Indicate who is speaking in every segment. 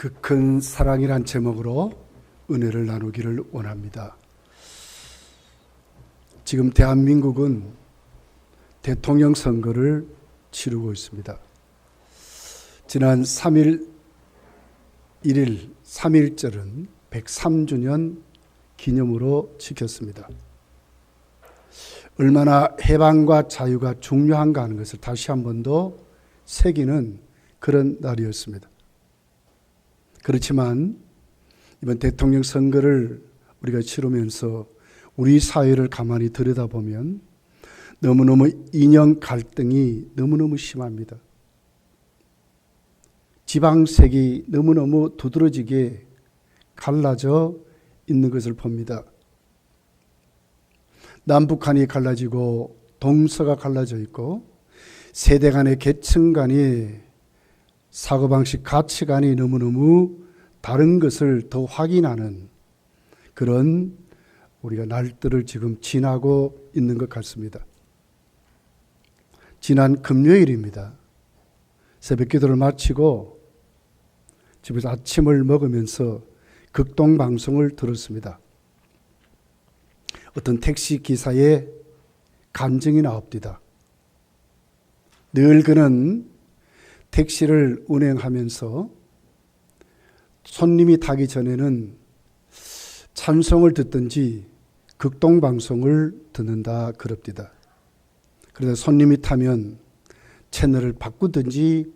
Speaker 1: 그 큰 사랑이란 제목으로 은혜를 나누기를 원합니다. 지금 대한민국은 대통령 선거를 치르고 있습니다. 지난 3일 3.1절은 103주년 기념으로 지켰습니다. 얼마나 해방과 자유가 중요한가 하는 것을 다시 한 번 더 새기는 그런 날이었습니다. 그렇지만 이번 대통령 선거를 우리가 치르면서 우리 사회를 가만히 들여다보면 너무너무 이념 갈등이 너무너무 심합니다. 지방색이 너무너무 두드러지게 갈라져 있는 것을 봅니다. 남북한이 갈라지고 동서가 갈라져 있고 세대 간의 계층 간의 사고방식 가치관이 너무너무 다른 것을 더 확인하는 그런 우리가 날들을 지금 지나고 있는 것 같습니다. 지난 금요일입니다. 새벽 기도를 마치고 집에서 아침을 먹으면서 극동방송을 들었습니다. 어떤 택시 기사의 감정이 나옵니다. 늘 그는 택시를 운행하면서 손님이 타기 전에는 찬송을 듣든지 극동방송을 듣는다 그럽디다. 그러다 손님이 타면 채널을 바꾸든지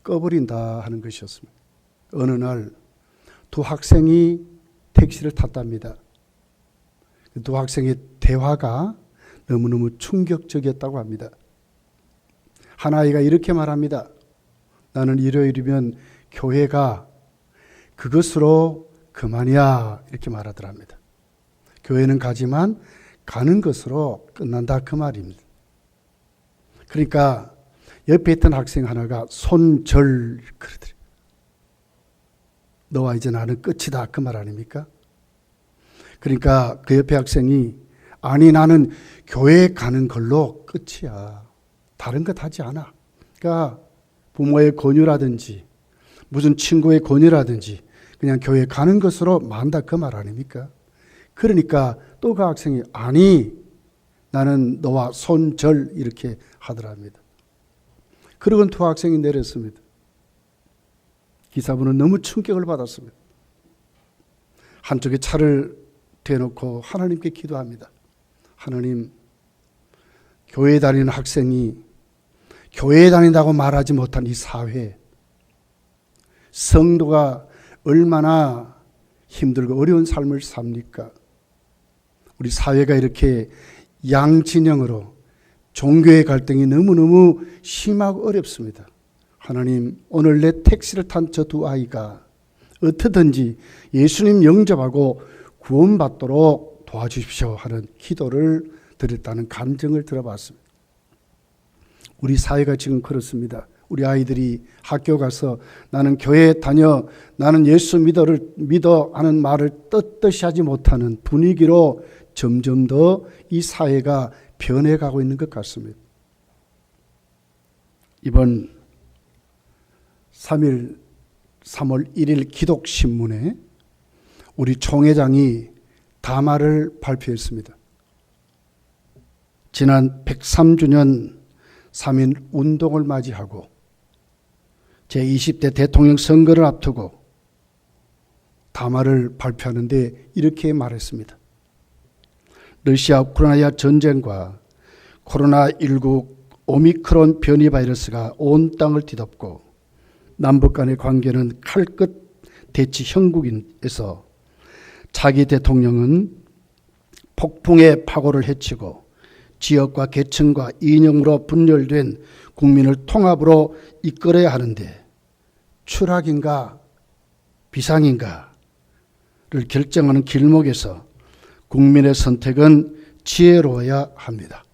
Speaker 1: 꺼버린다 하는 것이었습니다. 어느 날 두 학생이 택시를 탔답니다. 두 학생의 대화가 너무너무 충격적이었다고 합니다. 한 아이가 이렇게 말합니다. 나는 일요일이면 교회가 그것으로 그만이야 이렇게 말하더랍니다. 교회는 가지만 가는 것으로 끝난다 그 말입니다. 그러니까 옆에 있던 학생 하나가 손절 그러더래요. 너와 이제 나는 끝이다 그 말 아닙니까? 그러니까 그 옆에 학생이 아니 나는 교회 가는 걸로 끝이야. 다른 것 하지 않아. 그러니까 부모의 권유라든지 무슨 친구의 권유라든지 그냥 교회 가는 것으로 만다 그 말 아닙니까? 그러니까 또 그 학생이 아니 나는 너와 손절 이렇게 하더랍니다. 그러곤 두 학생이 내렸습니다. 기사분은 너무 충격을 받았습니다. 한쪽에 차를 대놓고 하나님께 기도합니다. 하나님, 교회에 다니는 학생이 교회에 다닌다고 말하지 못한 이 사회, 성도가 얼마나 힘들고 어려운 삶을 삽니까? 우리 사회가 이렇게 양진영으로 종교의 갈등이 너무너무 심하고 어렵습니다. 하나님, 오늘 내 택시를 탄 저 두 아이가 어떻든지 예수님 영접하고 구원받도록 도와주십시오 하는 기도를 드렸다는 감정을 들어봤습니다. 우리 사회가 지금 그렇습니다. 우리 아이들이 학교 가서 나는 교회에 다녀, 나는 예수 믿어 하는 말을 떳떳이 하지 못하는 분위기로 점점 더 이 사회가 변해가고 있는 것 같습니다. 이번 3월 1일 기독신문에 우리 총회장이 담화를 발표했습니다. 지난 103주년 3.1 운동을 맞이하고 제20대 대통령 선거를 앞두고 담화를 발표하는데 이렇게 말했습니다. 러시아 우크라이나 전쟁과 코로나19 오미크론 변이 바이러스가 온 땅을 뒤덮고 남북 간의 관계는 칼끝 대치 형국에서 차기 대통령은 폭풍의 파고를 헤치고 지역과 계층과 이념으로 분열된 국민을 통합으로 이끌어야 하는데 추락인가 비상인가를 결정하는 길목에서 국민의 선택은 지혜로워야 합니다.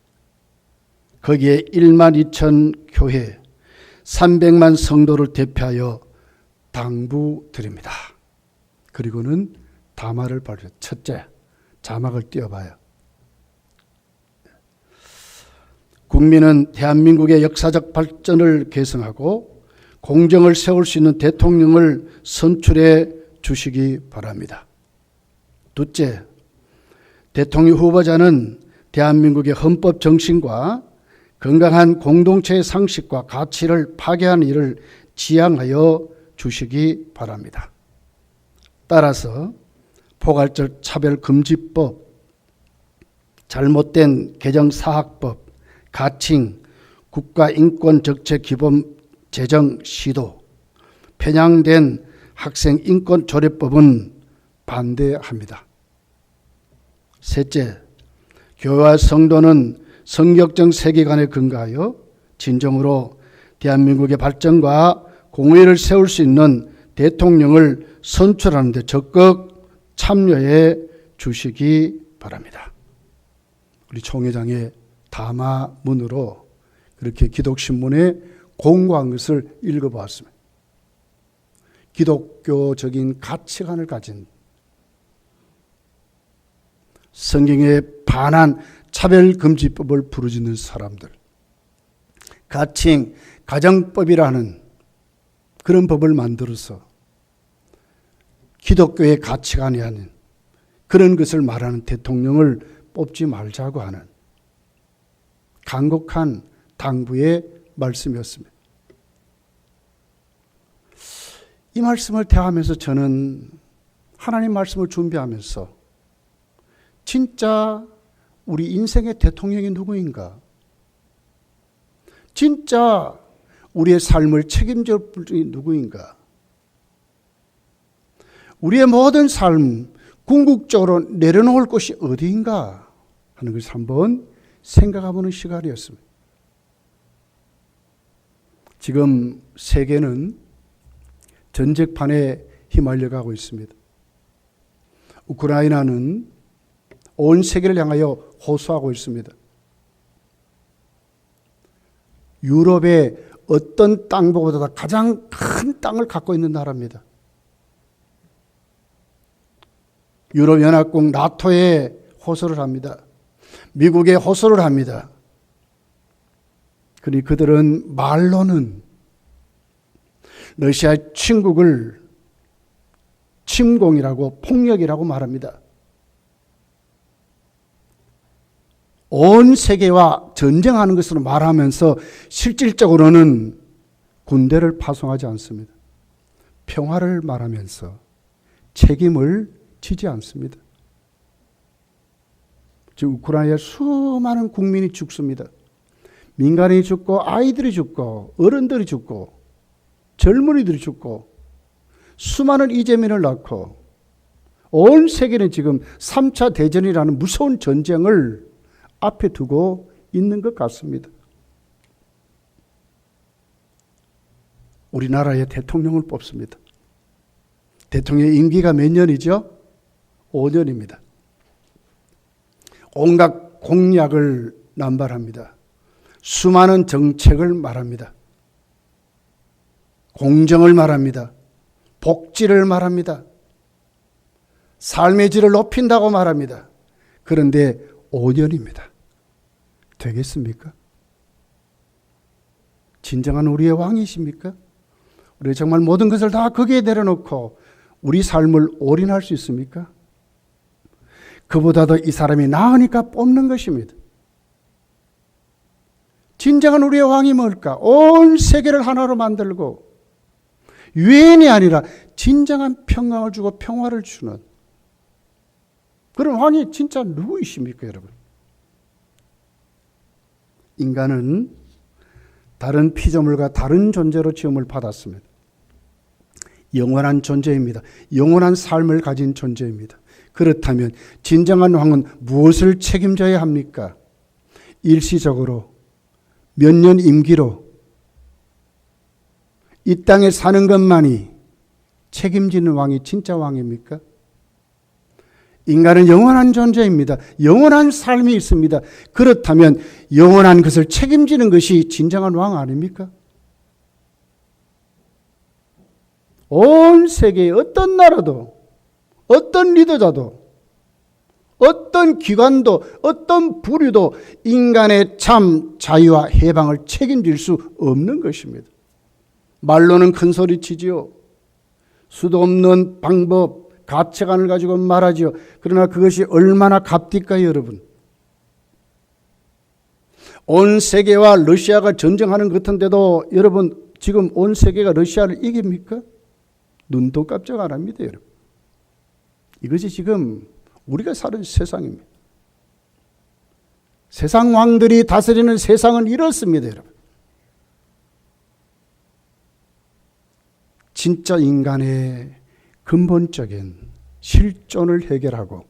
Speaker 1: 거기에 1만 2천 교회 300만 성도를 대표하여 당부드립니다. 그리고는 담화를 발표. 첫째, 자막을 띄워봐요. 국민은 대한민국의 역사적 발전을 계승하고 공정을 세울 수 있는 대통령을 선출해 주시기 바랍니다. 둘째, 대통령 후보자는 대한민국의 헌법 정신과 건강한 공동체의 상식과 가치를 파괴하는 일을 지양하여 주시기 바랍니다. 따라서 포괄적 차별금지법, 잘못된 개정사학법, 가칭, 국가인권정책기본제정 시도, 편향된 학생인권조례법은 반대합니다. 셋째, 교회와 성도는 성경적 세계관에 근거하여 진정으로 대한민국의 발전과 공의를 세울 수 있는 대통령을 선출하는 데 적극 참여해 주시기 바랍니다. 우리 총회장의 담화문으로 그렇게 기독신문에 공고한 것을 읽어보았습니다. 기독교적인 가치관을 가진 성경에 반한 차별금지법을 부르짖는 사람들, 가칭, 가정법이라는 그런 법을 만들어서 기독교의 가치관이 아닌 그런 것을 말하는 대통령을 뽑지 말자고 하는 간곡한 당부의 말씀이었습니다. 이 말씀을 대하면서 저는 하나님 말씀을 준비하면서 진짜 우리 인생의 대통령이 누구인가? 진짜 우리의 삶을 책임질 분이 누구인가? 우리의 모든 삶 궁극적으로 내려놓을 곳이 어디인가 하는 것을 한번 생각해보는 시간이었습니다. 지금 세계는 전쟁판에 휘말려가고 있습니다. 우크라이나는 온 세계를 향하여 호소하고 있습니다. 유럽의 어떤 땅보다 가장 큰 땅을 갖고 있는 나라입니다. 유럽연합국 나토에 호소를 합니다. 미국에 호소를 합니다. 그러니 그들은 말로는 러시아의 침국을 침공이라고 폭력이라고 말합니다. 온 세계와 전쟁하는 것으로 말하면서 실질적으로는 군대를 파송하지 않습니다. 평화를 말하면서 책임을 지지 않습니다. 지금 우크라이나에 수많은 국민이 죽습니다. 민간인이 죽고 아이들이 죽고 어른들이 죽고 젊은이들이 죽고 수많은 이재민을 낳고 온 세계는 지금 3차 대전이라는 무서운 전쟁을 앞에 두고 있는 것 같습니다. 우리나라의 대통령을 뽑습니다. 대통령의 임기가 몇 년이죠? 5년입니다. 온갖 공약을 남발합니다. 수많은 정책을 말합니다. 공정을 말합니다. 복지를 말합니다. 삶의 질을 높인다고 말합니다. 그런데 5년입니다. 되겠습니까? 진정한 우리의 왕이십니까? 우리 정말 모든 것을 다 거기에 내려놓고 우리 삶을 올인할 수 있습니까? 그보다도 이 사람이 나으니까 뽑는 것입니다. 진정한 우리의 왕이 뭘까? 온 세계를 하나로 만들고 유엔이 아니라 진정한 평강을 주고 평화를 주는 그런 왕이 진짜 누구이십니까, 여러분? 인간은 다른 피조물과 다른 존재로 지음을 받았습니다. 영원한 존재입니다. 영원한 삶을 가진 존재입니다. 그렇다면 진정한 왕은 무엇을 책임져야 합니까? 일시적으로 몇 년 임기로 이 땅에 사는 것만이 책임지는 왕이 진짜 왕입니까? 인간은 영원한 존재입니다. 영원한 삶이 있습니다. 그렇다면 영원한 것을 책임지는 것이 진정한 왕 아닙니까? 온 세계의 어떤 나라도, 어떤 리더자도, 어떤 기관도, 어떤 부류도 인간의 참 자유와 해방을 책임질 수 없는 것입니다. 말로는 큰 소리 치지요. 수도 없는 방법, 가치관을 가지고 말하지요. 그러나 그것이 얼마나 값디까요, 여러분? 온 세계와 러시아가 전쟁하는 것 같은데도 여러분 지금 온 세계가 러시아를 이깁니까? 눈도 깜짝 안 합니다, 여러분. 이것이 지금 우리가 사는 세상입니다. 세상 왕들이 다스리는 세상은 이렇습니다, 여러분. 진짜 인간의 근본적인 실존을 해결하고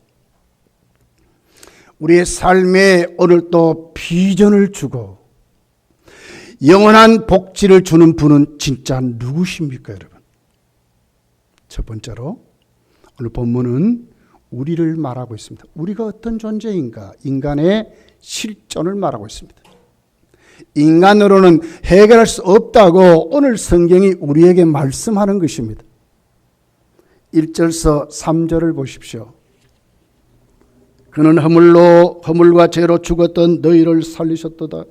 Speaker 1: 우리의 삶에 오늘 또 비전을 주고 영원한 복지를 주는 분은 진짜 누구십니까, 여러분? 첫 번째로 오늘 본문은 우리를 말하고 있습니다. 우리가 어떤 존재인가? 인간의 실존을 말하고 있습니다. 인간으로는 해결할 수 없다고 오늘 성경이 우리에게 말씀하는 것입니다. 1절서 3절을 보십시오. 그는 허물과 죄로 죽었던 너희를 살리셨도다.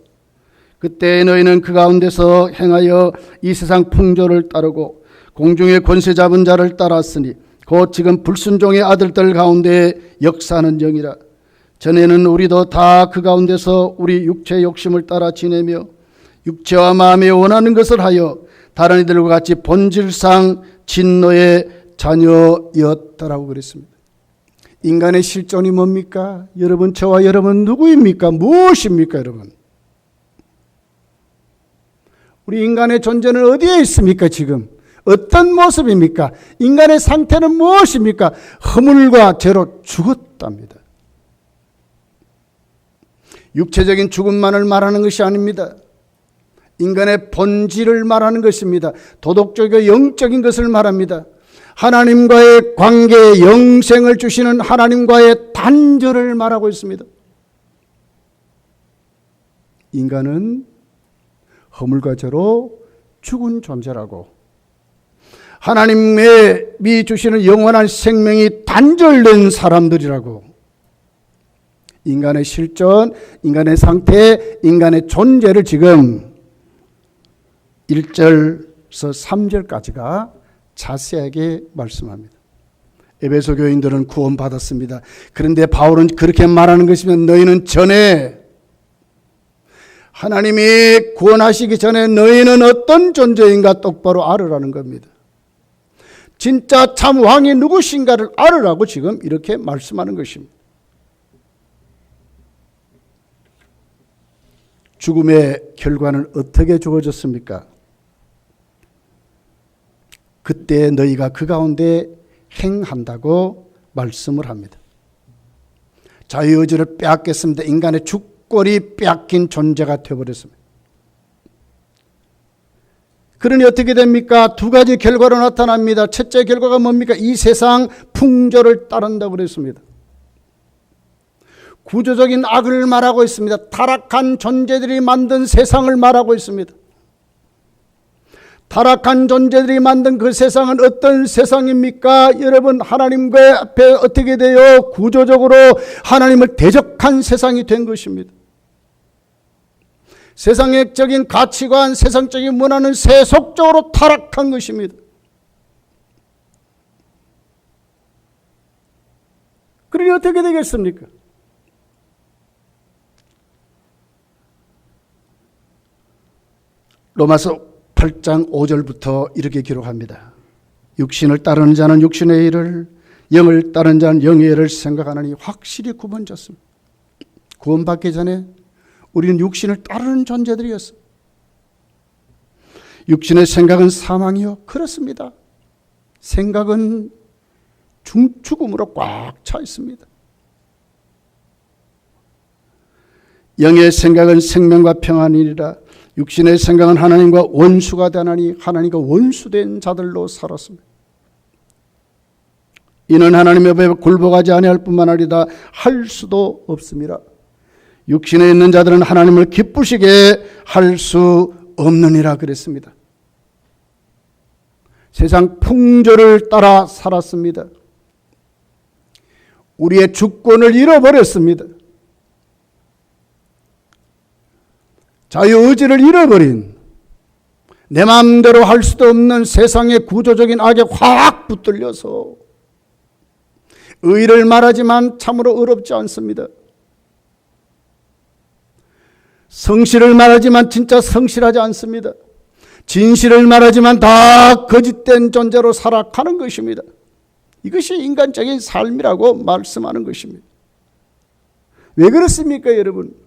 Speaker 1: 그때 너희는 그 가운데서 행하여 이 세상 풍조를 따르고 공중의 권세 잡은 자를 따랐으니 곧 지금 불순종의 아들들 가운데 역사하는 영이라. 전에는 우리도 다 그 가운데서 우리 육체의 욕심을 따라 지내며 육체와 마음에 원하는 것을 하여 다른 이들과 같이 본질상 진노의 자녀였다라고 그랬습니다. 인간의 실존이 뭡니까? 여러분, 저와 여러분 누구입니까? 무엇입니까, 여러분? 우리 인간의 존재는 어디에 있습니까, 지금? 어떤 모습입니까? 인간의 상태는 무엇입니까? 허물과 죄로 죽었답니다. 육체적인 죽음만을 말하는 것이 아닙니다. 인간의 본질을 말하는 것입니다. 도덕적이고 영적인 것을 말합니다. 하나님과의 관계, 영생을 주시는 하나님과의 단절을 말하고 있습니다. 인간은 허물과 죄로 죽은 존재라고, 하나님이 주시는 영원한 생명이 단절된 사람들이라고, 인간의 실존, 인간의 상태, 인간의 존재를 지금 1절에서 3절까지가 자세하게 말씀합니다. 에베소 교인들은 구원받았습니다. 그런데 바울은 그렇게 말하는 것이면 너희는 전에 하나님이 구원하시기 전에 너희는 어떤 존재인가 똑바로 알으라는 겁니다. 진짜 참 왕이 누구신가를 알으라고 지금 이렇게 말씀하는 것입니다. 죽음의 결과는 어떻게 주어졌습니까? 그때 너희가 그 가운데 행한다고 말씀을 합니다. 자유의지를 빼앗겼습니다. 인간의 주권이 빼앗긴 존재가 되어버렸습니다. 그러니 어떻게 됩니까? 두 가지 결과로 나타납니다. 첫째 결과가 뭡니까? 이 세상 풍조를 따른다고 그랬습니다. 구조적인 악을 말하고 있습니다. 타락한 존재들이 만든 세상을 말하고 있습니다. 타락한 존재들이 만든 그 세상은 어떤 세상입니까? 여러분, 하나님과 앞에 어떻게 돼요? 구조적으로 하나님을 대적한 세상이 된 것입니다. 세상적인 가치관, 세상적인 문화는 세속적으로 타락한 것입니다. 그러니 어떻게 되겠습니까? 로마서 8장 5절부터 이렇게 기록합니다. 육신을 따르는 자는 육신의 일을, 영을 따르는 자는 영의 일을 생각하느니 확실히 구분졌습니다. 구원받기 전에 우리는 육신을 따르는 존재들이었습니다. 육신의 생각은 사망이요. 그렇습니다. 생각은 죽음으로 꽉 차 있습니다. 영의 생각은 생명과 평안이니라. 육신의 생각은 하나님과 원수가 되나니 하나님과 원수된 자들로 살았습니다. 이는 하나님 앞에 굴복하지 아니할 뿐만 아니라 할 수도 없습니다. 육신에 있는 자들은 하나님을 기쁘시게 할 수 없느니라 그랬습니다. 세상 풍조를 따라 살았습니다. 우리의 주권을 잃어버렸습니다. 자유의지를 잃어버린, 내 마음대로 할 수도 없는 세상의 구조적인 악에 확 붙들려서 의를 말하지만 참으로 어렵지 않습니다. 성실을 말하지만 진짜 성실하지 않습니다. 진실을 말하지만 다 거짓된 존재로 살아가는 것입니다. 이것이 인간적인 삶이라고 말씀하는 것입니다. 왜 그렇습니까, 여러분?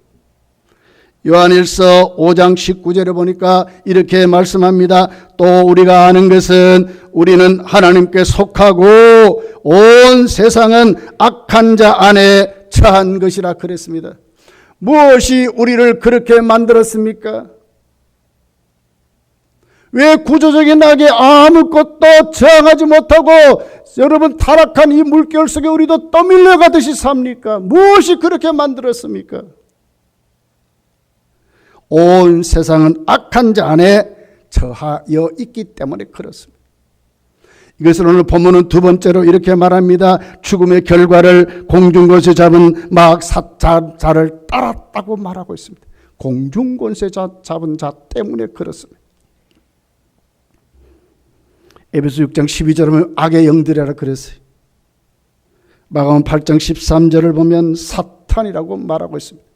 Speaker 1: 요한일서 5장 19절에 보니까 이렇게 말씀합니다. 또 우리가 아는 것은 우리는 하나님께 속하고 온 세상은 악한 자 안에 처한 것이라 그랬습니다. 무엇이 우리를 그렇게 만들었습니까? 왜 구조적인 악에 아무것도 저항하지 못하고 여러분 타락한 이 물결 속에 우리도 떠밀려 가듯이 삽니까? 무엇이 그렇게 만들었습니까? 온 세상은 악한 자 안에 처하여 있기 때문에 그렇습니다. 이것을 오늘 본문은 두 번째로 이렇게 말합니다. 죽음의 결과를 공중권세 잡은 막 자를 따랐다고 말하고 있습니다. 공중권세 잡은 자 때문에 그렇습니다. 에베소 6장 12절에 보면 악의 영들이라 그랬어요. 마가복음 8장 13절을 보면 사탄이라고 말하고 있습니다.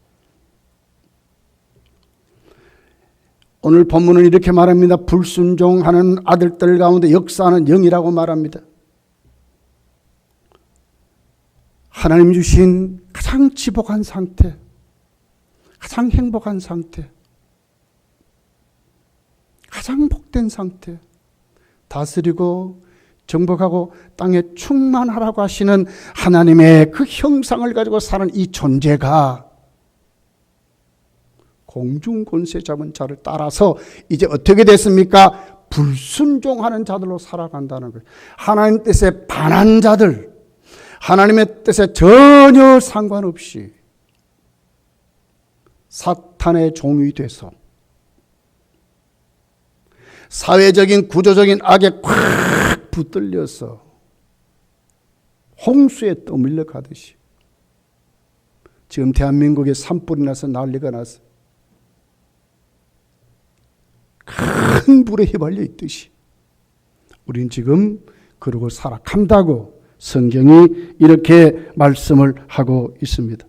Speaker 1: 오늘 본문은 이렇게 말합니다. 불순종하는 아들들 가운데 역사하는 영이라고 말합니다. 하나님 주신 가장 지복한 상태, 가장 행복한 상태, 가장 복된 상태, 다스리고 정복하고 땅에 충만하라고 하시는 하나님의 그 형상을 가지고 사는 이 존재가 공중권세 잡은 자를 따라서 이제 어떻게 됐습니까? 불순종하는 자들로 살아간다는 거예요. 하나님 뜻에 반한 자들, 하나님의 뜻에 전혀 상관없이 사탄의 종이 돼서 사회적인 구조적인 악에 콱 붙들려서 홍수에 떠밀려 가듯이 지금 대한민국에 산불이 나서 난리가 났어요. 큰 불에 휘말려 있듯이 우린 지금 그러고 살아간다고 성경이 이렇게 말씀을 하고 있습니다.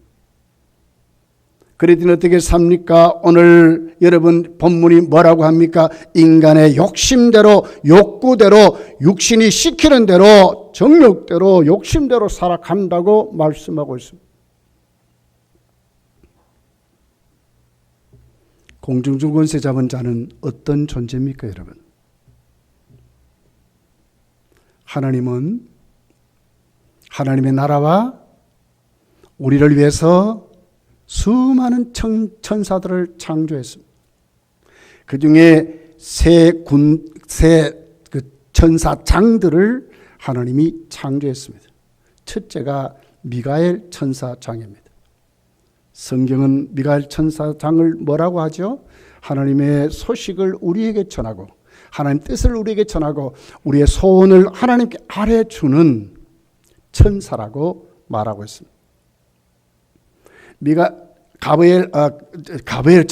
Speaker 1: 그랬더니 어떻게 삽니까? 오늘 여러분 본문이 뭐라고 합니까? 인간의 욕심대로 욕구대로 육신이 시키는 대로 정욕대로 욕심대로 살아간다고 말씀하고 있습니다. 공중권세 잡은 자는 어떤 존재입니까, 여러분? 하나님은 하나님의 나라와 우리를 위해서 수많은 천사들을 창조했습니다. 그 중에 세 천사장들을 하나님이 창조했습니다. 첫째가 미가엘 천사장입니다. 성경은 미가엘 천사장을 뭐라고 하죠? 하나님의 소식을 우리에게 전하고 하나님 뜻을 우리에게 전하고 우리의 소원을 하나님께 아뢰주는 천사라고 말하고 있습니다. 가브리엘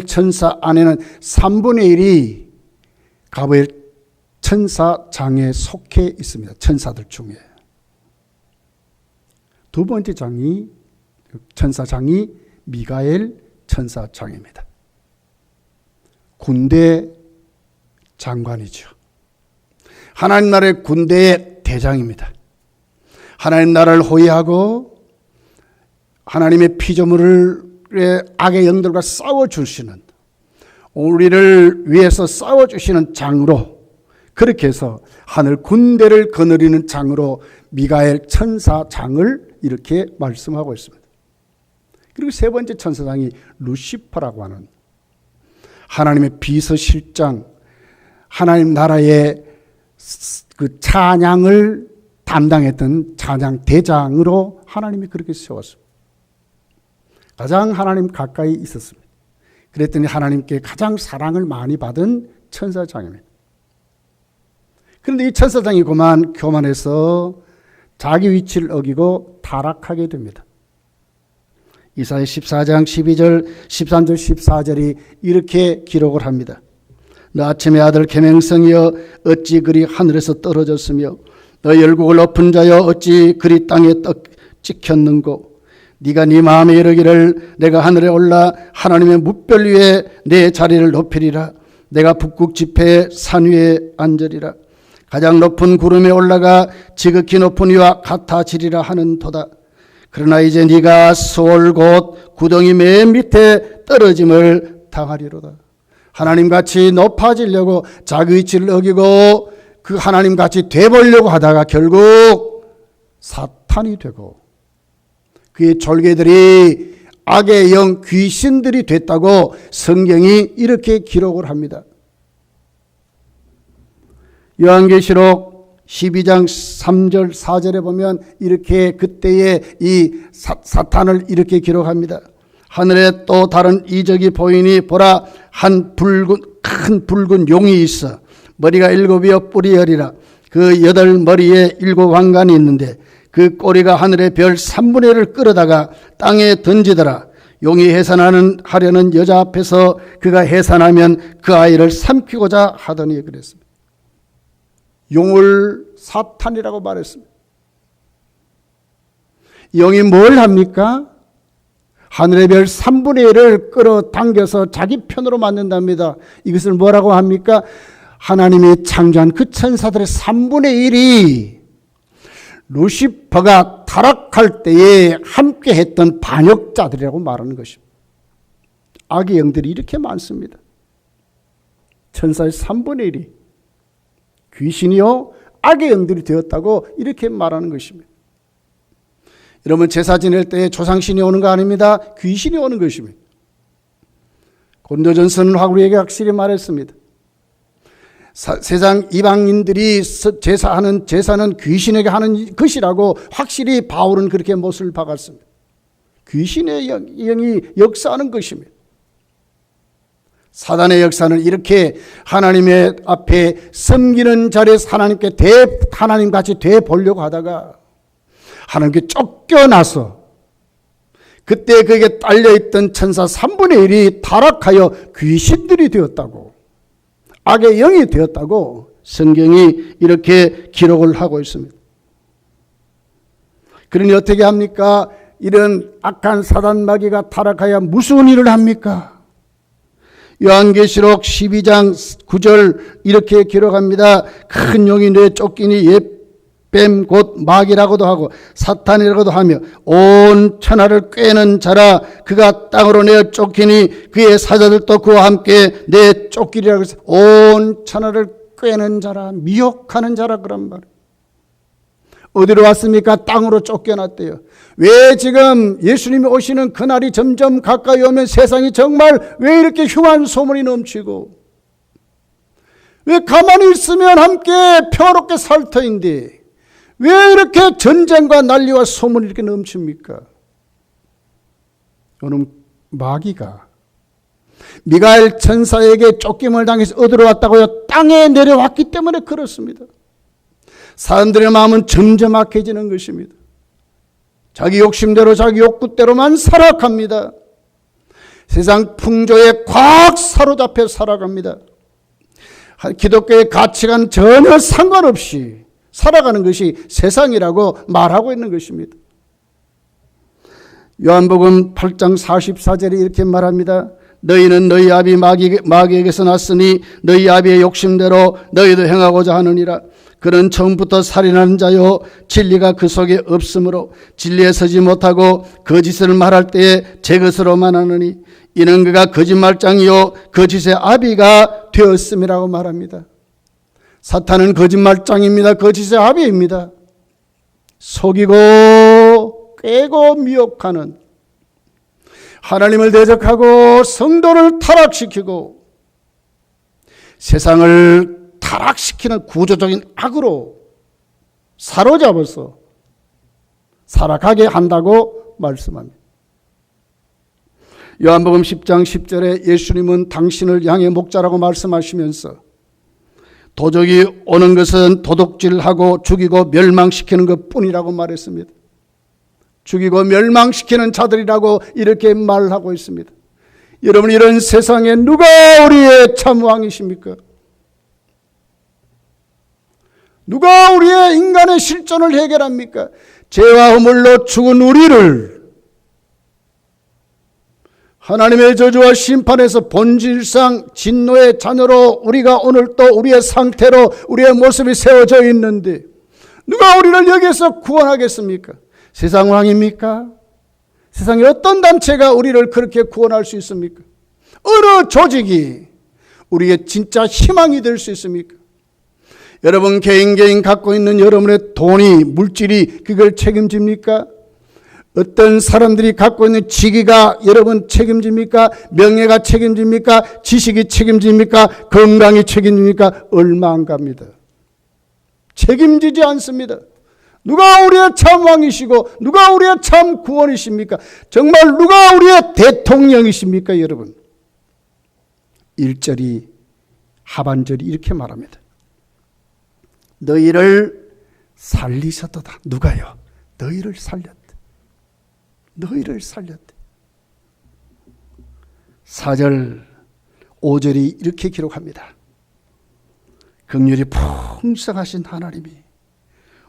Speaker 1: 천사 안에는 3분의 1이 가브리엘 천사장에 속해 있습니다. 천사들 중에 두 번째 천사장이 미가엘 천사장입니다. 군대 장관이죠. 하나님 나라의 군대의 대장입니다. 하나님 나라를 호위하고 하나님의 피조물의 악의 영들과 싸워주시는, 우리를 위해서 싸워주시는 장으로, 그렇게 해서 하늘 군대를 거느리는 장으로 미가엘 천사장을 이렇게 말씀하고 있습니다. 그리고 세 번째 천사장이 루시퍼라고 하는 하나님의 비서실장, 하나님 나라의 그 찬양을 담당했던 찬양 대장으로 하나님이 그렇게 세웠습니다. 가장 하나님 가까이 있었습니다. 그랬더니 하나님께 가장 사랑을 많이 받은 천사장입니다. 그런데 이 천사장이 교만해서 자기 위치를 어기고 타락하게 됩니다. 이사야 14장 12절, 13절, 14절이 이렇게 기록을 합니다. 너 아침의 아들 계명성이여 어찌 그리 하늘에서 떨어졌으며 너 열국을 엎은 자여 어찌 그리 땅에 찍혔는고 네가 네 마음에 이르기를 내가 하늘에 올라 하나님의 뭇별 위에 내 자리를 높이리라. 내가 북극 지폐의 산 위에 앉으리라. 가장 높은 구름에 올라가 지극히 높은 이와 같아지리라 하는도다. 그러나 이제 네가 수월 곧 구덩이 맨 밑에 떨어짐을 당하리로다. 하나님같이 높아지려고 자기 위치를 어기고 그 하나님같이 돼보려고 하다가 결국 사탄이 되고 그의 졸개들이 악의 영 귀신들이 됐다고 성경이 이렇게 기록을 합니다. 요한계시록 12장 3절 4절에 보면 이렇게 그때의 이 사탄을 이렇게 기록합니다. 하늘에 또 다른 이적이 보이니 보라 큰 붉은 용이 있어 머리가 7이요 뿔이 10이라. 그 8머리에 7 왕관이 있는데 그 꼬리가 하늘의 별 3분의 1을 끌어다가 땅에 던지더라. 용이 해산하려는 여자 앞에서 그가 해산하면 그 아이를 삼키고자 하더니 그랬습니다. 용을 사탄이라고 말했습니다. 용이 뭘 합니까? 하늘의 별 3분의 1을 끌어당겨서 자기 편으로 만든답니다. 이것을 뭐라고 합니까? 하나님이 창조한 그 천사들의 3분의 1이 루시퍼가 타락할 때에 함께 했던 반역자들이라고 말하는 것입니다. 악의 영들이 이렇게 많습니다. 천사의 3분의 1이 귀신이요 악의 영들이 되었다고 이렇게 말하는 것입니다. 여러분 제사 지낼 때에 조상신이 오는 거 아닙니다. 귀신이 오는 것입니다. 고린도전서는 우리에게 확실히 말했습니다. 세상 이방인들이 제사하는 제사는 귀신에게 하는 것이라고 확실히 바울은 그렇게 못을 박았습니다. 귀신의 영이 역사하는 것입니다. 사단의 역사는 이렇게 하나님의 앞에 섬기는 자리에서 하나님같이 돼 보려고 하다가 하나님께 쫓겨나서 그때 그에게 딸려있던 천사 3분의 1이 타락하여 귀신들이 되었다고, 악의 영이 되었다고 성경이 이렇게 기록을 하고 있습니다. 그러니 어떻게 합니까? 이런 악한 사단 마귀가 타락하여 무슨 일을 합니까? 요한계시록 12장 9절 이렇게 기록합니다. 큰 용이 내 쫓기니 뱀 곧 마귀라고도 하고 사탄이라고도 하며 온 천하를 꿰는 자라. 그가 땅으로 내어 쫓기니 그의 사자들도 그와 함께 내 쫓기리라고 해서 온 천하를 꿰는 자라, 미혹하는 자라 그런 말. 어디로 왔습니까? 땅으로 쫓겨났대요. 왜 지금 예수님이 오시는 그날이 점점 가까이 오면 세상이 정말 왜 이렇게 흉한 소문이 넘치고 왜 가만히 있으면 함께 평화롭게 살 터인데 왜 이렇게 전쟁과 난리와 소문이 이렇게 넘칩니까? 여러분, 마귀가 미가엘 천사에게 쫓김을 당해서 어디로 왔다고요? 땅에 내려왔기 때문에 그렇습니다. 사람들의 마음은 점점 악해지는 것입니다. 자기 욕심대로 자기 욕구대로만 살아갑니다. 세상 풍조에 꽉 사로잡혀 살아갑니다. 기독교의 가치관 전혀 상관없이 살아가는 것이 세상이라고 말하고 있는 것입니다. 요한복음 8장 44절에 이렇게 말합니다. 너희는 너희 아비 마귀에게서 났으니 너희 아비의 욕심대로 너희도 행하고자 하느니라. 그는 처음부터 살인하는 자요 진리가 그 속에 없으므로 진리에 서지 못하고 거짓을 말할 때에 제 것으로만 하느니 이는 그가 거짓말장이요 거짓의 아비가 되었음이라고 말합니다. 사탄은 거짓말장입니다. 거짓의 아비입니다. 속이고 꿰고 미혹하는, 하나님을 대적하고 성도를 타락시키고 세상을 타락시키는 구조적인 악으로 사로잡아서 살아가게 한다고 말씀합니다. 요한복음 10장 10절에 예수님은 당신을 양의 목자라고 말씀하시면서 도적이 오는 것은 도둑질하고 죽이고 멸망시키는 것뿐이라고 말했습니다. 죽이고 멸망시키는 자들이라고 이렇게 말하고 있습니다. 여러분, 이런 세상에 누가 우리의 참 왕이십니까? 누가 우리의 인간의 실존을 해결합니까? 죄와 허물로 죽은 우리를 하나님의 저주와 심판에서 본질상 진노의 자녀로 우리가 오늘 또 우리의 상태로 우리의 모습이 세워져 있는데 누가 우리를 여기에서 구원하겠습니까? 세상 왕입니까? 세상에 어떤 단체가 우리를 그렇게 구원할 수 있습니까? 어느 조직이 우리의 진짜 희망이 될 수 있습니까? 여러분 개인 갖고 있는 여러분의 돈이, 물질이 그걸 책임집니까? 어떤 사람들이 갖고 있는 직위가 여러분 책임집니까? 명예가 책임집니까? 지식이 책임집니까? 건강이 책임집니까? 얼마 안 갑니다. 책임지지 않습니다. 누가 우리의 참 왕이시고 누가 우리의 참 구원이십니까? 정말 누가 우리의 대통령이십니까, 여러분? 1절이 하반절이 이렇게 말합니다. 너희를 살리셨도다. 누가요? 너희를 살렸다. 너희를 살렸다. 4절 5절이 이렇게 기록합니다. 긍휼이 풍성하신 하나님이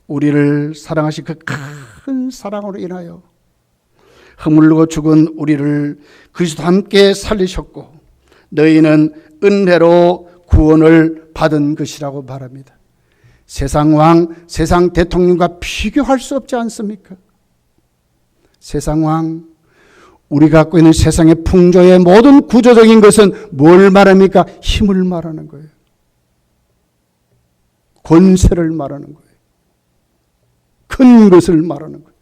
Speaker 1: 우리를 사랑하신 그 큰 사랑으로 인하여 허물고 죽은 우리를 그리스도와 함께 살리셨고 너희는 은혜로 구원을 받은 것이라고 말합니다. 세상 왕, 세상 대통령과 비교할 수 없지 않습니까? 세상 왕, 우리가 갖고 있는 세상의 풍조의 모든 구조적인 것은 뭘 말합니까? 힘을 말하는 거예요. 권세를 말하는 거예요. 큰 것을 말하는 거예요.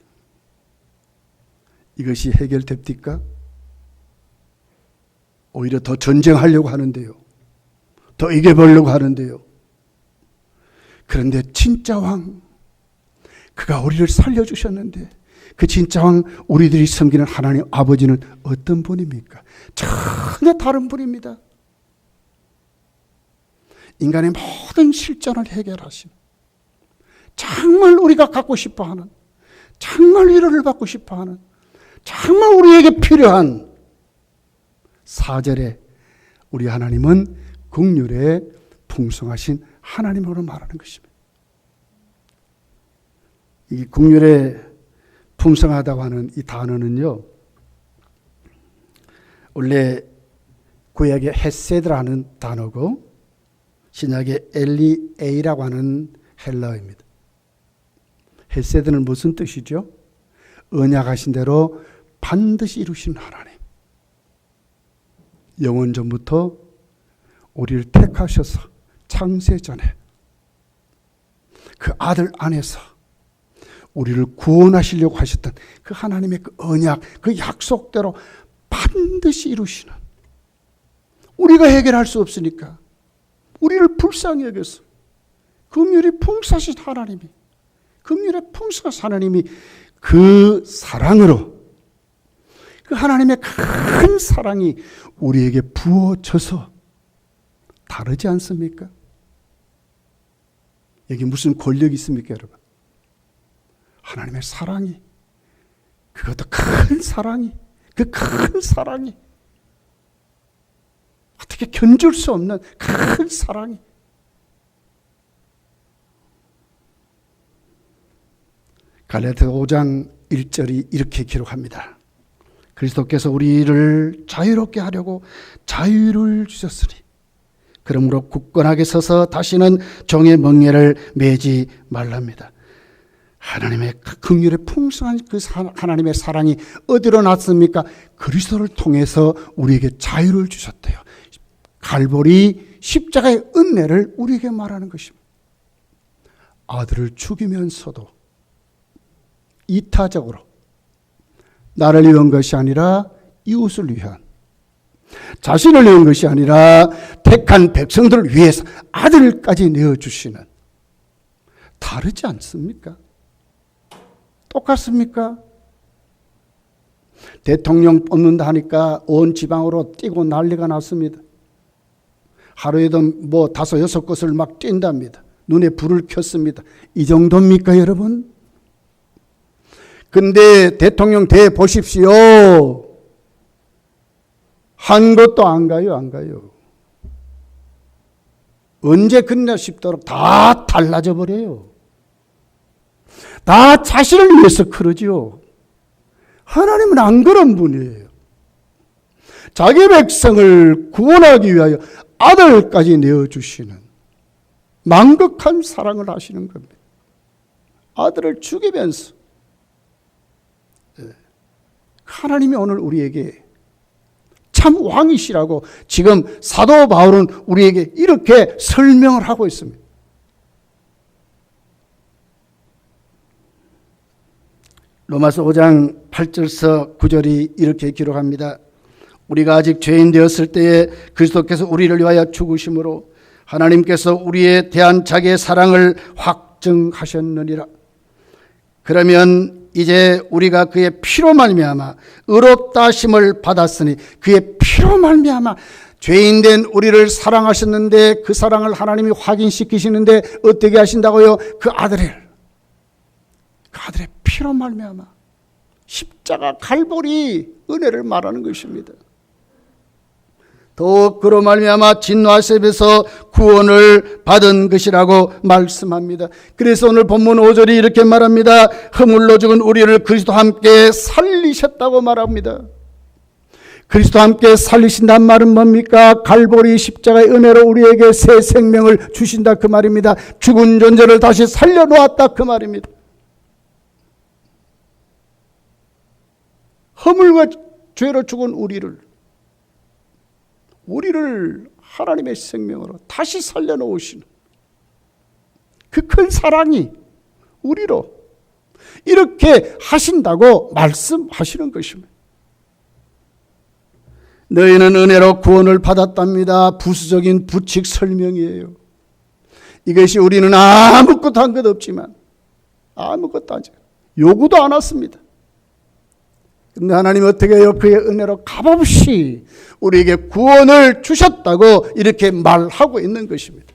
Speaker 1: 이것이 해결됩니까? 오히려 더 전쟁하려고 하는데요. 더 이겨보려고 하는데요. 그런데 진짜 왕, 그가 우리를 살려주셨는데 그 진짜 왕, 우리들이 섬기는 하나님 아버지는 어떤 분입니까? 전혀 다른 분입니다. 인간의 모든 실존을 해결하신, 정말 우리가 갖고 싶어하는, 정말 위로를 받고 싶어하는, 정말 우리에게 필요한 4절에 우리 하나님은 긍휼에 풍성하신 하나님으로 말하는 것입니다. 이 긍휼에 풍성하다고 하는 이 단어는요, 원래 구약의 헤세드라는 단어고 신약의 엘리에이라고 하는 헬라어입니다. 헤세드는 무슨 뜻이죠? 언약하신 대로 반드시 이루신 하나님. 영원 전부터 우리를 택하셔서 창세 전에 그 아들 안에서 우리를 구원하시려고 하셨던 그 하나님의 그 언약, 그 약속대로 반드시 이루시는, 우리가 해결할 수 없으니까 우리를 불쌍히 여겨서 긍휼이 풍성하신 하나님이, 긍휼의 풍성하신 하나님이 그 사랑으로, 그 하나님의 큰 사랑이 우리에게 부어져서 다르지 않습니까? 여기 무슨 권력이 있습니까, 여러분? 하나님의 사랑이, 그것도 큰 사랑이, 그 큰 사랑이, 어떻게 견줄 수 없는 큰 사랑이, 갈라디아 5장 1절이 이렇게 기록합니다. 그리스도께서 우리를 자유롭게 하려고 자유를 주셨으니 그러므로 굳건하게 서서 다시는 종의 멍에를 매지 말랍니다. 하나님의 긍휼의 풍성한 그 하나님의 사랑이 어디로 났습니까? 그리스도를 통해서 우리에게 자유를 주셨대요. 갈보리 십자가의 은혜를 우리에게 말하는 것입니다. 아들을 죽이면서도 이타적으로 나를 위한 것이 아니라 이웃을 위한, 자신을 위한 것이 아니라 택한 백성들을 위해서 아들까지 내어주시는, 다르지 않습니까? 똑같습니까? 대통령 뽑는다 하니까 온 지방으로 뛰고 난리가 났습니다. 하루에도 뭐 5, 6곳을 막 뛴답니다. 눈에 불을 켰습니다. 이 정도입니까, 여러분? 근데 대통령 돼 보십시오. 한 곳도 안 가요, 안 가요. 언제 그러냐 싶도록 다 달라져 버려요. 다 자신을 위해서 그러지요. 하나님은 안 그런 분이에요. 자기 백성을 구원하기 위하여 아들까지 내어주시는 망극한 사랑을 하시는 겁니다. 아들을 죽이면서 하나님이 오늘 우리에게 참 왕이시라고 지금 사도 바울은 우리에게 이렇게 설명을 하고 있습니다. 로마서 5장 8절서 9절이 이렇게 기록합니다. 우리가 아직 죄인 되었을 때에 그리스도께서 우리를 위하여 죽으심으로 하나님께서 우리에 대한 자기의 사랑을 확증하셨느니라. 그러면 이제 우리가 그의 피로 말미암아 의롭다 하심을 받았으니 그의 피로 말미암아 죄인된 우리를 사랑하셨는데 그 사랑을 하나님이 확인시키시는데 어떻게 하신다고요? 그 아들의 피로 말미암아 십자가 갈보리 은혜를 말하는 것입니다. 더욱 그로 말미암아 진노하심에서 구원을 받은 것이라고 말씀합니다. 그래서 오늘 본문 5절이 이렇게 말합니다. 허물로 죽은 우리를 그리스도와 함께 살리셨다고 말합니다. 그리스도와 함께 살리신다는 말은 뭡니까? 갈보리 십자가의 은혜로 우리에게 새 생명을 주신다 그 말입니다. 죽은 존재를 다시 살려놓았다 그 말입니다. 허물과 죄로 죽은 우리를 하나님의 생명으로 다시 살려놓으시는 그 큰 사랑이 우리로 이렇게 하신다고 말씀하시는 것입니다. 너희는 은혜로 구원을 받았답니다. 부수적인 부칙 설명이에요. 이것이 우리는 아무것도 한 것 없지만 아무것도 하지 요구도 안 왔습니다. 근데 하나님 어떻게 해요? 그의 은혜로 값없이 우리에게 구원을 주셨다고 이렇게 말하고 있는 것입니다.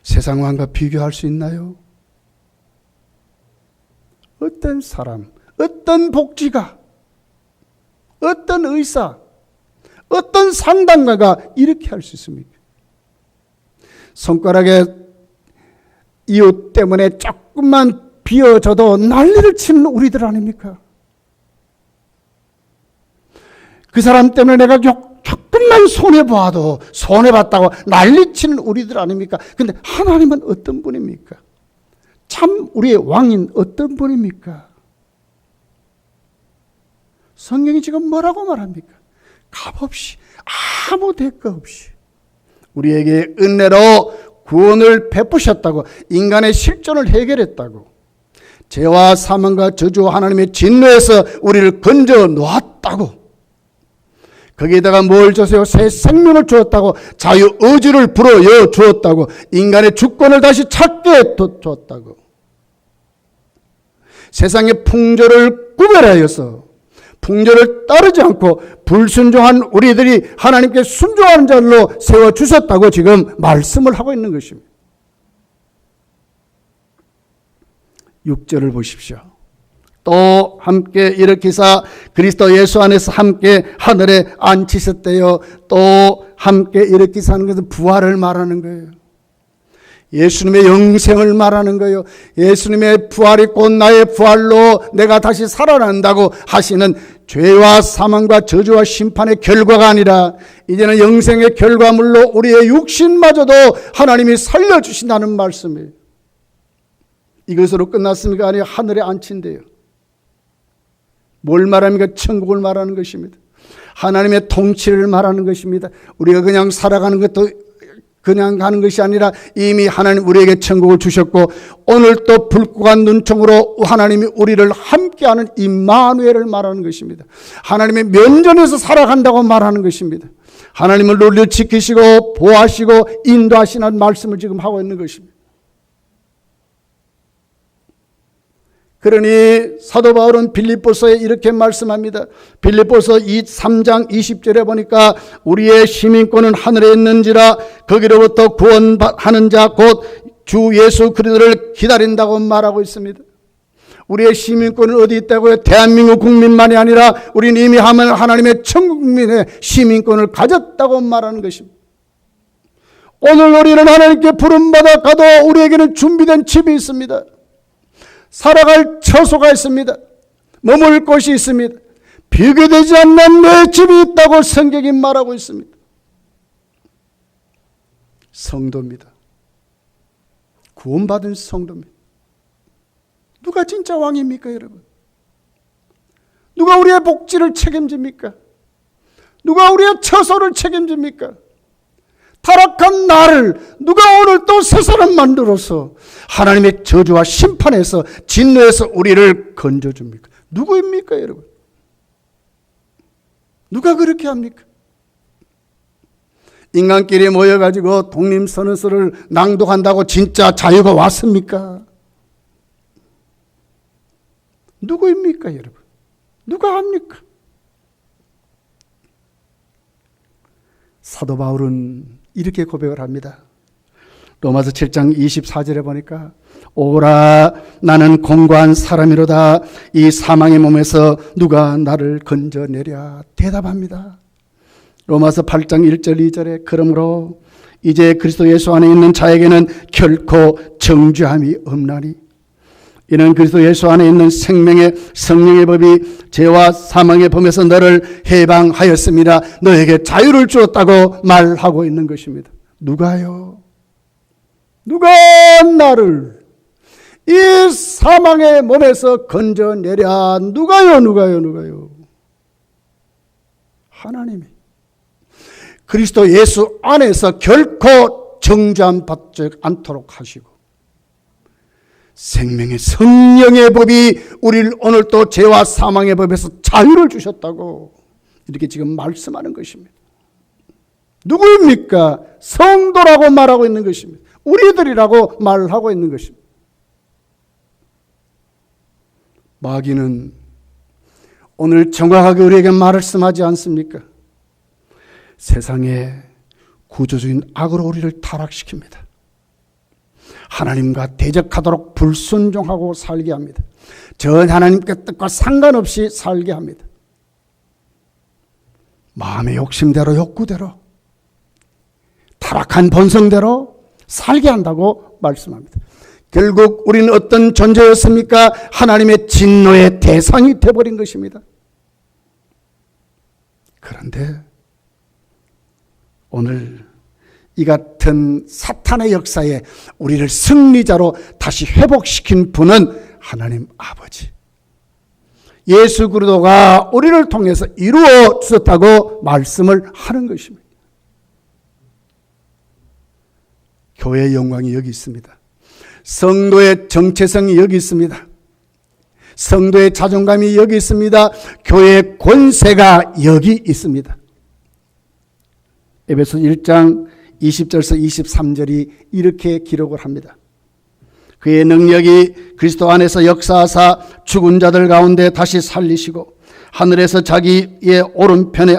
Speaker 1: 세상 왕과 비교할 수 있나요? 어떤 사람, 어떤 복지가, 어떤 의사, 어떤 상담가가 이렇게 할 수 있습니까? 손가락에 이웃 때문에 조금만 비어져도 난리를 치는 우리들 아닙니까? 그 사람 때문에 내가 조금만 손해봐도 손해봤다고 난리치는 우리들 아닙니까? 근데 하나님은 어떤 분입니까? 참 우리의 왕인 어떤 분입니까? 성경이 지금 뭐라고 말합니까? 값없이 아무 대가 없이 우리에게 은혜로 구원을 베푸셨다고 인간의 실존을 해결했다고 죄와 사망과 저주와 하나님의 진노에서 우리를 건져 놓았다고 거기에다가 뭘 주세요? 새 생명을 주었다고 자유 의지를 불어여 주었다고 인간의 주권을 다시 찾게 주었다고 세상의 풍조를 구별하여서 풍조를 따르지 않고 불순종한 우리들이 하나님께 순종하는 자로 세워주셨다고 지금 말씀을 하고 있는 것입니다. 6절을 보십시오. 또 함께 일으키사 그리스도 예수 안에서 함께 하늘에 앉히셨대요. 또 함께 일으키사 하는 것은 부활을 말하는 거예요. 예수님의 영생을 말하는 거예요. 예수님의 부활이 곧 나의 부활로 내가 다시 살아난다고 하시는 죄와 사망과 저주와 심판의 결과가 아니라 이제는 영생의 결과물로 우리의 육신마저도 하나님이 살려주신다는 말씀이에요. 이것으로 끝났습니까? 아니 하늘에 앉힌대요. 뭘 말합니까? 천국을 말하는 것입니다. 하나님의 통치를 말하는 것입니다. 우리가 그냥 살아가는 것도 그냥 가는 것이 아니라 이미 하나님 우리에게 천국을 주셨고 오늘 또 불구간 눈총으로 하나님이 우리를 함께하는 임마누엘을 말하는 것입니다. 하나님의 면전에서 살아간다고 말하는 것입니다. 하나님을 우리를 지키시고 보호하시고 인도하시는 말씀을 지금 하고 있는 것입니다. 그러니 사도 바울은 빌립보서에 이렇게 말씀합니다. 빌립보서 3장 20절에 보니까 우리의 시민권은 하늘에 있는지라 거기로부터 구원하는 자 곧 주 예수 그리스도를 기다린다고 말하고 있습니다. 우리의 시민권은 어디 있다고요? 대한민국 국민만이 아니라 우리는 이미 하나님의 천국민의 시민권을 가졌다고 말하는 것입니다. 오늘 우리는 하나님께 부름받아 가도 우리에게는 준비된 집이 있습니다. 살아갈 처소가 있습니다. 머물 곳이 있습니다. 비교되지 않는 내 집이 있다고 성경이 말하고 있습니다. 성도입니다. 구원받은 성도입니다. 누가 진짜 왕입니까, 여러분? 누가 우리의 복지를 책임집니까? 누가 우리의 처소를 책임집니까? 타락한 나를 누가 오늘 또 새 사람 만들어서 하나님의 저주와 심판에서 진노에서 우리를 건져줍니까? 누구입니까, 여러분? 누가 그렇게 합니까? 인간끼리 모여가지고 독립선언서를 낭독한다고 진짜 자유가 왔습니까? 누구입니까, 여러분? 누가 합니까? 사도 바울은 이렇게 고백을 합니다. 로마서 7장 24절에 보니까 오라 나는 공고한 사람이로다 이 사망의 몸에서 누가 나를 건져내랴 대답합니다. 로마서 8장 1절 2절에 그러므로 이제 그리스도 예수 안에 있는 자에게는 결코 정죄함이 없나니 이는 그리스도 예수 안에 있는 생명의 성령의 법이 죄와 사망의 범에서 너를 해방하였습니다. 너에게 자유를 주었다고 말하고 있는 것입니다. 누가요? 누가 나를 이 사망의 몸에서 건져내랴? 누가요? 하나님이 그리스도 예수 안에서 결코 정죄함 받지 않도록 하시고 생명의 성령의 법이 우리를 오늘 또 죄와 사망의 법에서 자유를 주셨다고 이렇게 지금 말씀하는 것입니다. 누구입니까? 성도라고 말하고 있는 것입니다. 우리들이라고 말하고 있는 것입니다. 마귀는 오늘 정확하게 우리에게 말씀하지 않습니까? 세상에 구조적인 악으로 우리를 타락시킵니다. 하나님과 대적하도록 불순종하고 살게 합니다. 전 하나님께 뜻과 상관없이 살게 합니다. 마음의 욕심대로 욕구대로 타락한 본성대로 살게 한다고 말씀합니다. 결국 우리는 어떤 존재였습니까? 하나님의 진노의 대상이 되어버린 것입니다. 그런데 오늘 이 같은 사탄의 역사에 우리를 승리자로 다시 회복시킨 분은 하나님 아버지 예수 그리스도가 우리를 통해서 이루어 주셨다고 말씀을 하는 것입니다. 교회의 영광이 여기 있습니다. 성도의 정체성이 여기 있습니다. 성도의 자존감이 여기 있습니다. 교회의 권세가 여기 있습니다. 에베소 1장 20절에서 23절이 이렇게 기록을 합니다. 그의 능력이 그리스도 안에서 역사하사 죽은 자들 가운데 다시 살리시고 하늘에서 자기의 오른편에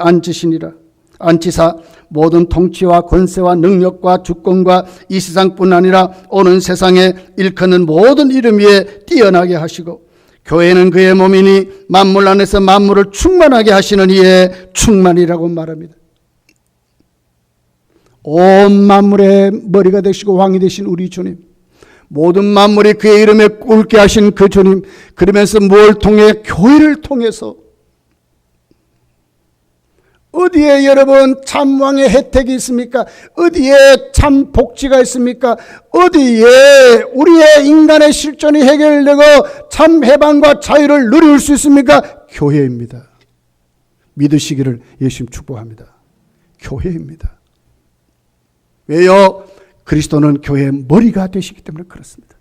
Speaker 1: 앉히사 모든 통치와 권세와 능력과 주권과 이 세상뿐 아니라 오는 세상에 일컫는 모든 이름 위에 뛰어나게 하시고 교회는 그의 몸이니 만물 안에서 만물을 충만하게 하시는 이의 충만이라고 말합니다. 온 만물의 머리가 되시고 왕이 되신 우리 주님, 모든 만물이 그의 이름에 꿇게 하신 그 주님, 그러면서 뭘 통해? 교회를 통해서 어디에 여러분 참 왕의 혜택이 있습니까? 어디에 참 복지가 있습니까? 어디에 우리의 인간의 실존이 해결되고 참 해방과 자유를 누릴 수 있습니까? 교회입니다. 믿으시기를 예수님 축복합니다. 교회입니다. 왜요? 그리스도는 교회의 머리가 되시기 때문에 그렇습니다.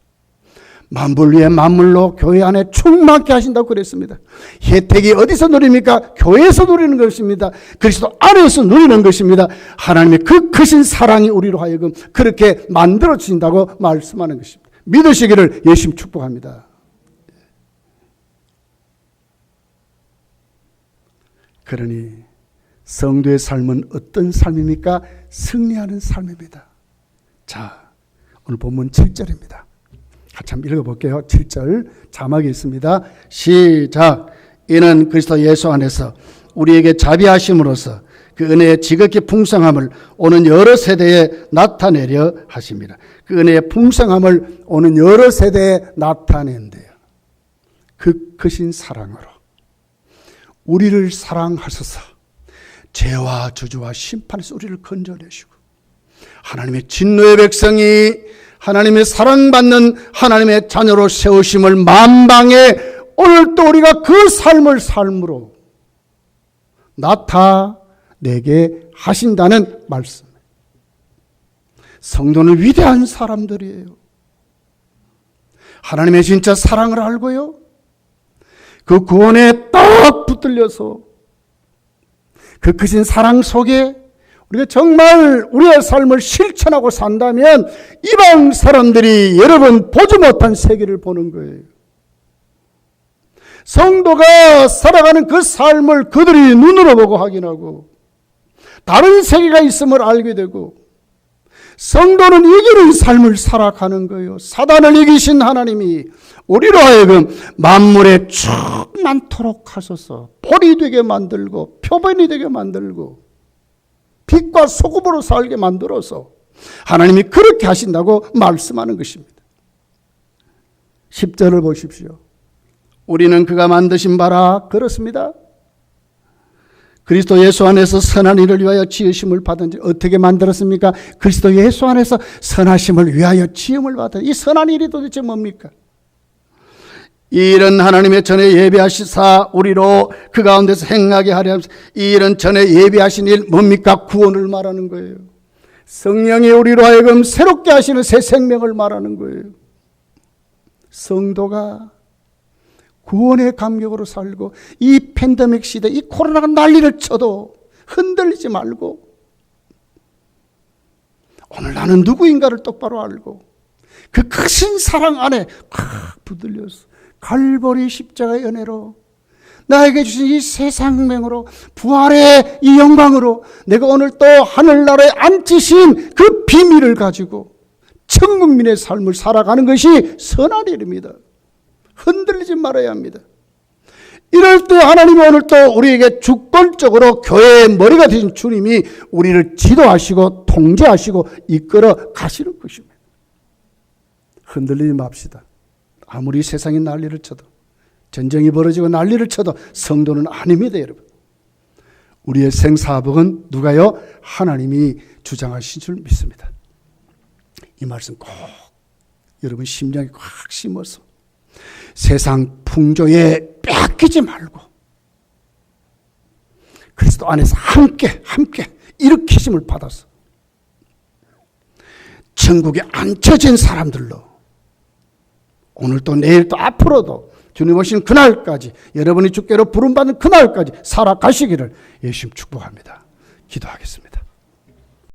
Speaker 1: 만물 위에 만물로 교회 안에 충만케 하신다고 그랬습니다. 혜택이 어디서 누립니까? 교회에서 누리는 것입니다. 그리스도 안에서 누리는 것입니다. 하나님의 그 크신 사랑이 우리로 하여금 그렇게 만들어 주신다고 말씀하는 것입니다. 믿으시기를 예수님 축복합니다. 그러니 성도의 삶은 어떤 삶입니까? 승리하는 삶입니다. 자, 오늘 본문 7절입니다. 같이 참 읽어볼게요. 7절 자막이 있습니다. 시작. 이는 그리스도 예수 안에서 우리에게 자비하심으로써 그 은혜의 지극히 풍성함을 오는 여러 세대에 나타내려 하십니다. 그 은혜의 풍성함을 오는 여러 세대에 나타낸대요. 그 크신 사랑으로 우리를 사랑하셔서 죄와 저주와 심판에서 우리를 건져내시고 하나님의 진노의 백성이 하나님의 사랑받는 하나님의 자녀로 세우심을 만방에 오늘 또 우리가 그 삶을 삶으로 나타내게 하신다는 말씀. 성도는 위대한 사람들이에요. 하나님의 진짜 사랑을 알고요. 그 구원에 딱 붙들려서 그 크신 사랑 속에 우리가 정말 우리의 삶을 실천하고 산다면 이방 사람들이 여러분 보지 못한 세계를 보는 거예요. 성도가 살아가는 그 삶을 그들이 눈으로 보고 확인하고 다른 세계가 있음을 알게 되고 성도는 이기는 삶을 살아가는 거예요. 사단을 이기신 하나님이 우리로 하여금 만물에 쭉 많도록 하소서 볼이 되게 만들고 표본이 되게 만들고 빛과 소금으로 살게 만들어서 하나님이 그렇게 하신다고 말씀하는 것입니다. 10절을 보십시오. 우리는 그가 만드신 바라 그렇습니다. 그리스도 예수 안에서 선한 일을 위하여 지으심을 받은 지 어떻게 만들었습니까? 그리스도 예수 안에서 선하심을 위하여 지음을 받은 이 선한 일이 도대체 뭡니까? 이 일은 하나님의 전에 예비하시사 우리로 그 가운데서 행하게 하려 하면서 이 일은 전에 예비하신 일 뭡니까? 구원을 말하는 거예요. 성령이 우리로 하여금 새롭게 하시는 새 생명을 말하는 거예요. 성도가 구원의 감격으로 살고 이 팬데믹 시대 이 코로나가 난리를 쳐도 흔들리지 말고 오늘 나는 누구인가를 똑바로 알고 그 크신 사랑 안에 콱 붙들려서 갈보리 십자가의 은혜로 나에게 주신 이 새 생명으로 부활의 이 영광으로 내가 오늘 또 하늘나라에 앉으신 그 비밀을 가지고 천국민의 삶을 살아가는 것이 선한 일입니다. 흔들리지 말아야 합니다. 이럴 때 하나님이 오늘 또 우리에게 주권적으로 교회의 머리가 되신 주님이 우리를 지도하시고 통제하시고 이끌어 가시는 것입니다. 흔들리지 맙시다. 아무리 세상이 난리를 쳐도 전쟁이 벌어지고 난리를 쳐도 성도는 아닙니다, 여러분. 우리의 생사복은 누가요? 하나님이 주장하신 줄 믿습니다. 이 말씀 꼭 여러분 심장에 꽉 심어서 세상 풍조에 뺏기지 말고 그리스도 안에서 함께 일으키심을 받아서 천국에 앉혀진 사람들로 오늘 또 내일 또 앞으로도 주님 오신 그날까지 여러분이 주께로 부름받는 그날까지 살아가시기를 예수님 축복합니다. 기도하겠습니다.